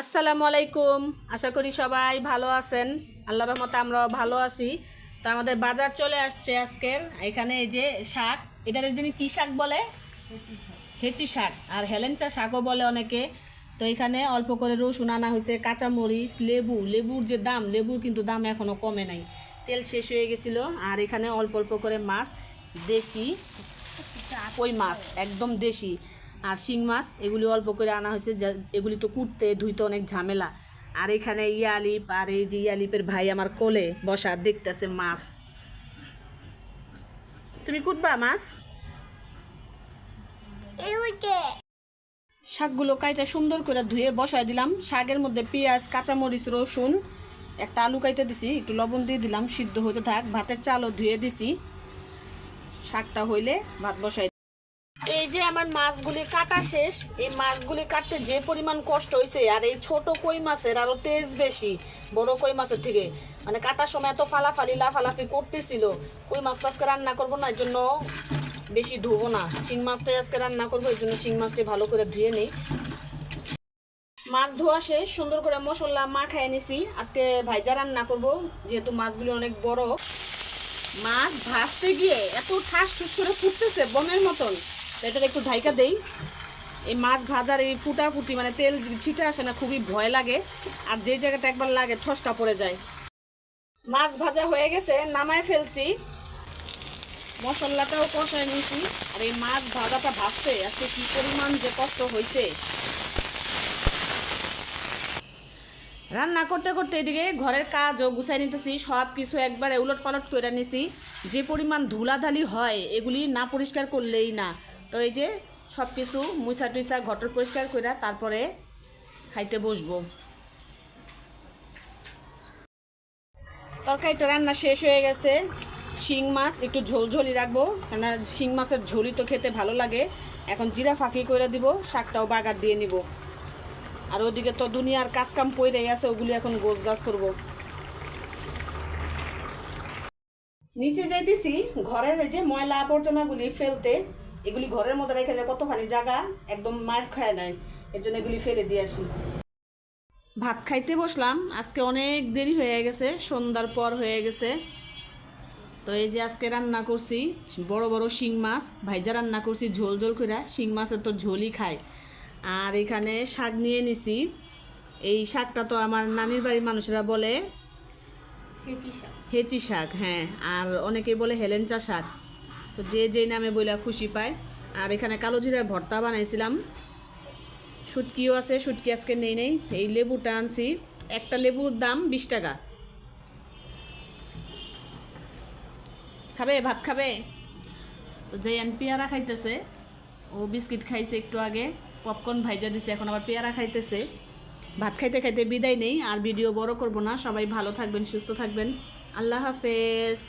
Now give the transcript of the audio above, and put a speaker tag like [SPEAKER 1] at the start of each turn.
[SPEAKER 1] আসসালামু আলাইকুম। আশা করি সবাই ভালো আছেন। আল্লাহর রহমতে আমরাও ভালো আছি। তো আমাদের বাজার চলে আসছে আজকের। এখানে এই যে শাক, এটার যিনি কী শাক বলে, হেঁচি শাক আর হেলেঞ্চা শাকও বলে অনেকে। তো এখানে অল্প করে রসুন আনা হয়েছে, কাঁচামরিচ, লেবুর যে দাম, লেবুর কিন্তু দাম এখনও কমে নাই, তেল শেষ হয়ে গেছিলো। আর এখানে অল্প অল্প করে মাছ, দেশি কই মাছ, একদম দেশি। আর শিং মাছ এগুলি অল্প করে আনা হয়েছে, এগুলি তো কুটতে ধুইতে অনেক ঝামেলা। আর এখানে ইয়ালিপ, আর এই যে ইয়ালিপের ভাই আমার কোলে বসা দেখতেছে মাছ। তুমি কুটবা মাছ? শাকগুলো কাইটা সুন্দর করে ধুয়ে বসায় দিলাম। শাকের মধ্যে পেঁয়াজ, কাঁচামরিচ, রসুন, একটা আলু কাইটা দিছি, একটু লবণ দিয়ে দিলাম, সিদ্ধ হইতে থাক। ভাতের চালও ধুয়ে দিছি, শাকটা হইলে ভাত বসাই। এই যে আমার মাছগুলি কাটা শেষ। এই মাছগুলি কাটতে যে পরিমাণ কষ্ট হয়েছে, আর এই ছোট কই মাছের আরো তেজ বেশি বড় কই মাছের থেকে। মানে কাটার সময় এত ফালাফালি লাফালাফি করতেছিল। কই মাছটা আজকে রান্না করবো না, এর জন্য বেশি ধুবো না। শিং মাছটাই আজকে রান্না করবো, এই জন্য শিং মাছটা ভালো করে ধুয়ে নিই। মাছ ধোয়া শেষ, সুন্দর করে মশলা মাখায় নিছি। আজকে ভাইজা রান্না করবো, যেহেতু মাছগুলি অনেক বড়। মাছ ভাজতে গিয়ে এত ঠাস ঠুস করে ফুটতেছে বমের মতন। এটা একটু ঢাইকা দেই। এই মাছ ভাজার এই ফুটাফুটি, মানে তেল ছিটে আসে না, খুবই ভয় লাগে। আর যে জায়গাটা একবার লাগে ঠসকা পড়ে যায়। মাছ ভাজা হয়ে গেছে, নামায় ফেলছি, মশলাটাও কষায় নিয়েছি। আর এই মাছ ভাজাটা ভাজতে আজকে কি পরিমাণ যে কষ্ট হয়েছে। রান্না করতে করতে এদিকে ঘরের কাজও গুছাই নিতেছি, সব কিছু একবারে উলট পালট করে নিছি। যে পরিমাণ ধুলাধালি হয় এগুলি না পরিষ্কার করলেই না। তো এই যে সব কিছু মুছা টুইসা ঘটর পরিষ্কার করে তারপরে খাইতে বসবো। তরকারিটা রান্না শেষ হয়ে গেছে। শিং মাছ একটু ঝোলঝোলি রাখবো, কেন শিং মাছের ঝোলি তো খেতে ভালো লাগে। এখন জিরা ফাঁকি করে দিব, শাকটাও বাগার দিয়ে নিব। আর ওদিকে তো দুনিয়ার কাজকাম পড়ে গেছে, ওগুলি এখন গোছ গাছ করবো। নিচে যাইতেছি ঘরের এই যে ময়লা আবর্জনাগুলি ফেলতে। এগুলি ঘরের মধ্যে রেখে কতখানি জায়গা একদম মার খায় নাই, এর জন্য এগুলি ফেলে দিয়ে আসি। ভাত খাইতে বসলাম, আজকে অনেক দেরি হয়ে গেছে, সন্ধ্যার পর হয়ে গেছে। তো এই যে আজকে রান্না করছি বড় বড় শিং মাছ, ভাইজা রান্না করছি ঝোল ঝোল করে। শিং মাছের তো ঝোলই খায়। আর এখানে শাক নিয়ে নিছি। এই শাকটা তো আমার নানির বাড়ির মানুষেরা বলে হেঁচি শাক, হ্যাঁ, আর অনেকেই বলে হেলেঞ্চা শাক। তো যে যেই নামে বইলা খুশি পায়। আর এখানে কালো জিরার ভর্তা বানাইছিলাম। শুটকিও আছে, শুটকি আজকে নেই। এই লেবুটা আনছি, একটা লেবুর দাম 20 টাকা। খাবে ভাত খাবে? তো যেন পেয়ারা খাইতেছে, ও বিস্কিট খাইছে একটু আগে, পপকর্ন ভাইজা দিছে, এখন আবার পেয়ারা খাইতেছে। ভাত খাইতে খাইতে বিদায় নেই, আর ভিডিও বড় করব না। সবাই ভালো থাকবেন, সুস্থ থাকবেন। আল্লাহ হাফেজ।